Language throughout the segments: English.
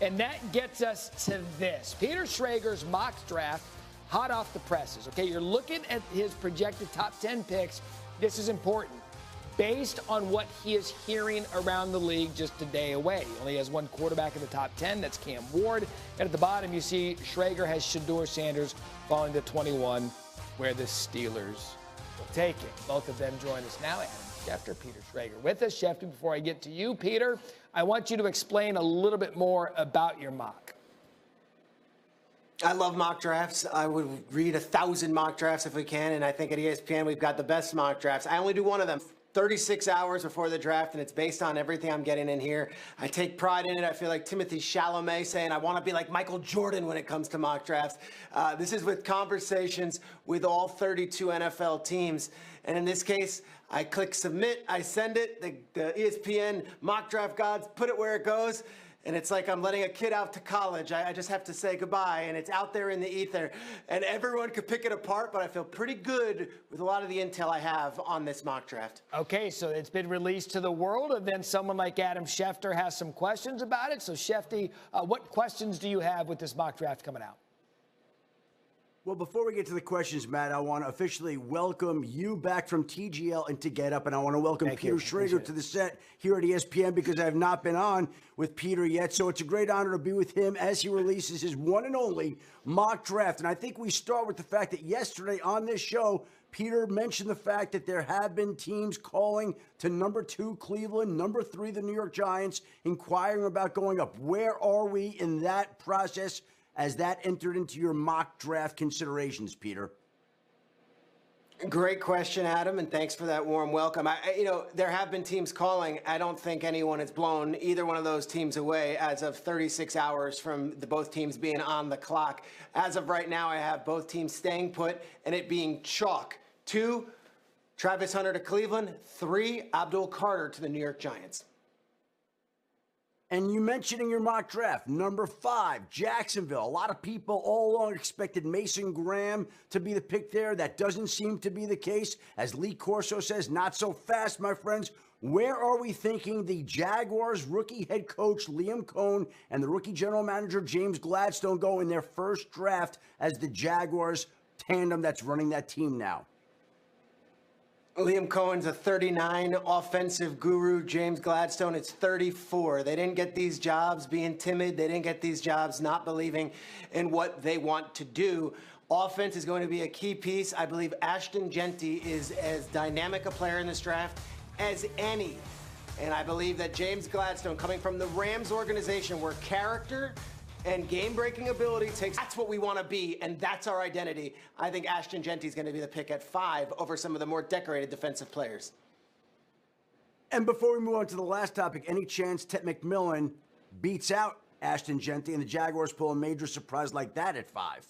And that gets us to this. Peter Schrager's mock draft, hot off the presses. Okay, you're looking at his projected top 10 picks. This is important. Based on what he is hearing around the league just a day away. He only has one quarterback in the top 10. That's Cam Ward. And at the bottom, you see Schrager has Shedeur Sanders falling to 21, where the Steelers will take it. Both of them join us now. Adam Schefter, Peter Schrager with us. Schefter, before I get to you, Peter, I want you to explain a little bit more about your mock. I love mock drafts. I would read 1,000 mock drafts if we can, and I think at ESPN we've got the best mock drafts. I only do one of them 36 hours before the draft, and it's based on everything I'm getting in here. I take pride in it. I feel like Timothy Chalamet saying I want to be like Michael Jordan when it comes to mock drafts. This is with conversations with all 32 NFL teams. And in this case, I click submit, I send it, the ESPN mock draft gods put it where it goes. And it's like I'm letting a kid out to college. I just have to say goodbye, and it's out there in the ether. And everyone could pick it apart, but I feel pretty good with a lot of the intel I have on this mock draft. Okay, so it's been released to the world, and then someone like Adam Schefter has some questions about it. So, Schefty, what questions do you have with this mock draft coming out? Well, before we get to the questions, Matt, I want to officially welcome you back from TGL and to Get Up, and I want to welcome Peter Schrager to the set here at ESPN because I have not been on with Peter yet, so it's a great honor to be with him as he releases his one and only mock draft. And I think we start with the fact that yesterday on this show, Peter mentioned the fact that there have been teams calling to number 2 Cleveland, number 3 the New York Giants, inquiring about going up. Where are we in that process as that entered into your mock draft considerations, Peter? Great question, Adam, and thanks for that warm welcome. There have been teams calling. I don't think anyone has blown either one of those teams away as of 36 hours from both teams being on the clock. As of right now, I have both teams staying put and it being chalk. 2, Travis Hunter to Cleveland. 3, Abdul Carter to the New York Giants. And you mentioned in your mock draft, number 5, Jacksonville. A lot of people all along expected Mason Graham to be the pick there. That doesn't seem to be the case. As Lee Corso says, not so fast, my friends. Where are we thinking the Jaguars rookie head coach Liam Cohen and the rookie general manager James Gladstone go in their first draft as the Jaguars tandem that's running that team now? Liam Cohen's a 39 offensive guru. James Gladstone, it's 34. They didn't get these jobs being timid. They didn't get these jobs not believing in what they want to do. Offense is going to be a key piece. I believe Ashton Jeanty is as dynamic a player in this draft as any. And I believe that James Gladstone, coming from the Rams organization where character and game-breaking ability that's what we want to be, and that's our identity. I think Ashton Jeanty is going to be the pick at 5 over some of the more decorated defensive players. And before we move on to the last topic, any chance Ted McMillan beats out Ashton Jeanty and the Jaguars pull a major surprise like that at 5?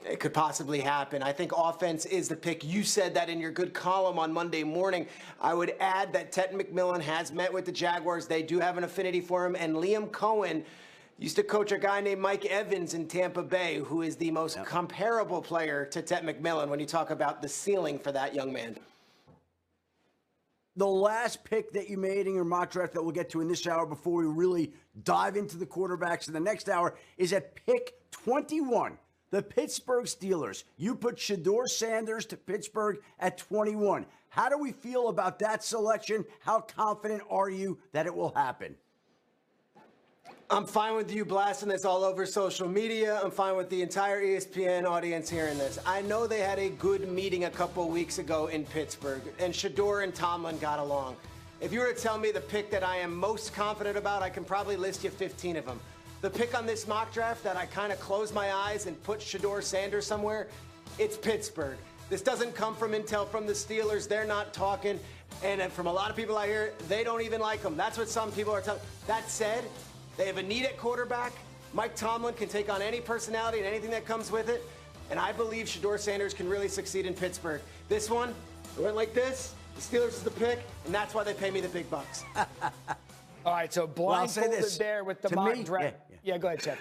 It could possibly happen. I think offense is the pick. You said that in your good column on Monday morning. I would add that Ted McMillan has met with the Jaguars. They do have an affinity for him, and Liam Cohen used to coach a guy named Mike Evans in Tampa Bay, who is the most comparable player to Ted McMillan when you talk about the ceiling for that young man. The last pick that you made in your mock draft that we'll get to in this hour before we really dive into the quarterbacks in the next hour is at pick 21, the Pittsburgh Steelers. You put Shedeur Sanders to Pittsburgh at 21. How do we feel about that selection? How confident are you that it will happen? I'm fine with you blasting this all over social media. I'm fine with the entire ESPN audience hearing this. I know they had a good meeting a couple weeks ago in Pittsburgh, and Shedeur and Tomlin got along. If you were to tell me the pick that I am most confident about, I can probably list you 15 of them. The pick on this mock draft that I kind of closed my eyes and put Shedeur Sanders somewhere, it's Pittsburgh. This doesn't come from intel from the Steelers. They're not talking. And from a lot of people I hear, they don't even like him. That's what some people are telling. That said, they have a need at quarterback. Mike Tomlin can take on any personality and anything that comes with it. And I believe Shedeur Sanders can really succeed in Pittsburgh. This one, it went like this. The Steelers is the pick, and that's why they pay me the big bucks. All right, so blindfolded there with the mock draft. Yeah, go ahead, Schefter.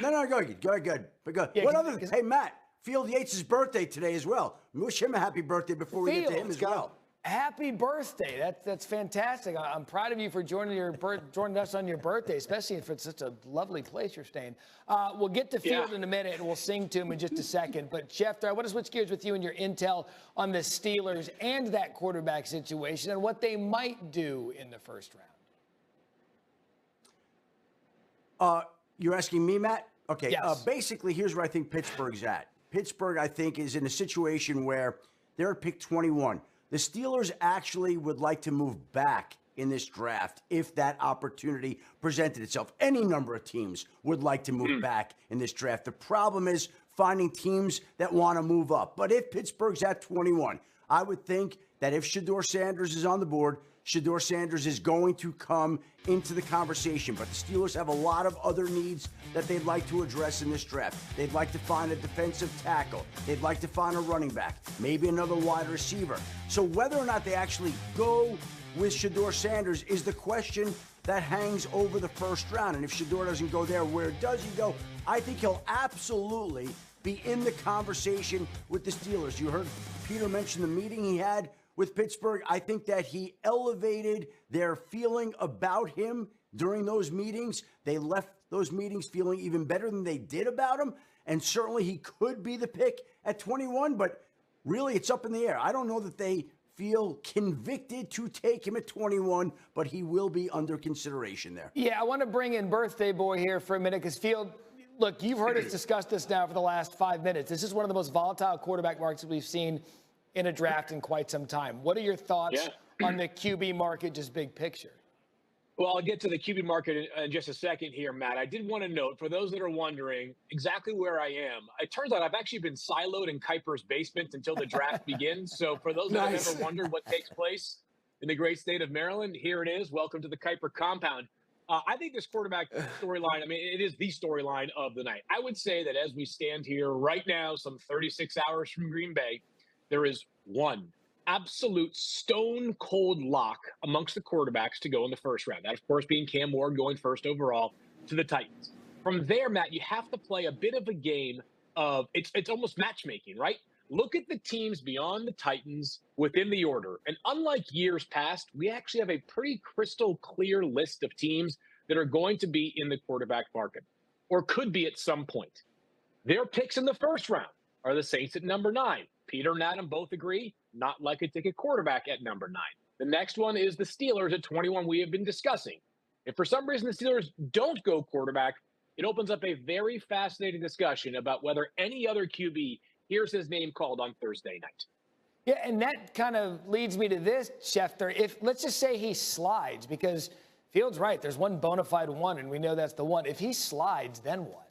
No, go ahead. But go. Yeah, what other? Hey, Matt, Field Yates' birthday today as well. Wish him a happy birthday before we get to him as well. Happy birthday. That's fantastic. I'm proud of you for joining us on your birthday, especially if it's such a lovely place you're staying. We'll get to Field in a minute, and we'll sing to him in just a second. But, Schefter, I want to switch gears with you and your intel on the Steelers and that quarterback situation and what they might do in the first round. You're asking me, Matt? Okay. Yes. Basically, here's where I think Pittsburgh's at. Pittsburgh, I think, is in a situation where they're at pick 21. The Steelers actually would like to move back in this draft if that opportunity presented itself. Any number of teams would like to move back in this draft. The problem is finding teams that want to move up. But if Pittsburgh's at 21, I would think that if Shedeur Sanders is on the board, Shedeur Sanders is going to come into the conversation. But the Steelers have a lot of other needs that they'd like to address in this draft. They'd like to find a defensive tackle. They'd like to find a running back, maybe another wide receiver. So whether or not they actually go with Shedeur Sanders is the question that hangs over the first round. And if Shedeur doesn't go there, where does he go? I think he'll absolutely be in the conversation with the Steelers. You heard Peter mention the meeting he had with Pittsburgh. I think that he elevated their feeling about him during those meetings. They left those meetings feeling even better than they did about him. And certainly he could be the pick at 21, but really it's up in the air. I don't know that they feel convicted to take him at 21, but he will be under consideration there. Yeah, I want to bring in birthday boy here for a minute because Field, look, you've heard us discuss this now for the last 5 minutes. This is one of the most volatile quarterback markets we've seen in a draft in quite some time. What are your thoughts on the QB market, just big picture? Well, I'll get to the QB market in just a second here, Matt. I did want to note, for those that are wondering exactly where I am, it turns out I've actually been siloed in Kuiper's basement until the draft begins. So for those that have ever wondered what takes place in the great state of Maryland, here it is. Welcome to the Kuiper compound. I think this quarterback storyline, I mean, it is the storyline of the night. I would say that as we stand here right now, some 36 hours from Green Bay, there is one absolute stone cold lock amongst the quarterbacks to go in the first round. That, of course, being Cam Ward going first overall to the Titans. From there, Matt, you have to play a bit of a game of it's almost matchmaking, right? Look at the teams beyond the Titans within the order. And unlike years past, we actually have a pretty crystal clear list of teams that are going to be in the quarterback market or could be at some point. Their picks in the first round are the Saints at number 9. Peter and Adam both agree, not likely to take a quarterback at number 9. The next one is the Steelers at 21 we have been discussing. If for some reason the Steelers don't go quarterback, it opens up a very fascinating discussion about whether any other QB hears his name called on Thursday night. Yeah, and that kind of leads me to this, Schefter. If let's just say he slides, because Field's right, there's one bona fide one, and we know that's the one. If he slides, then what?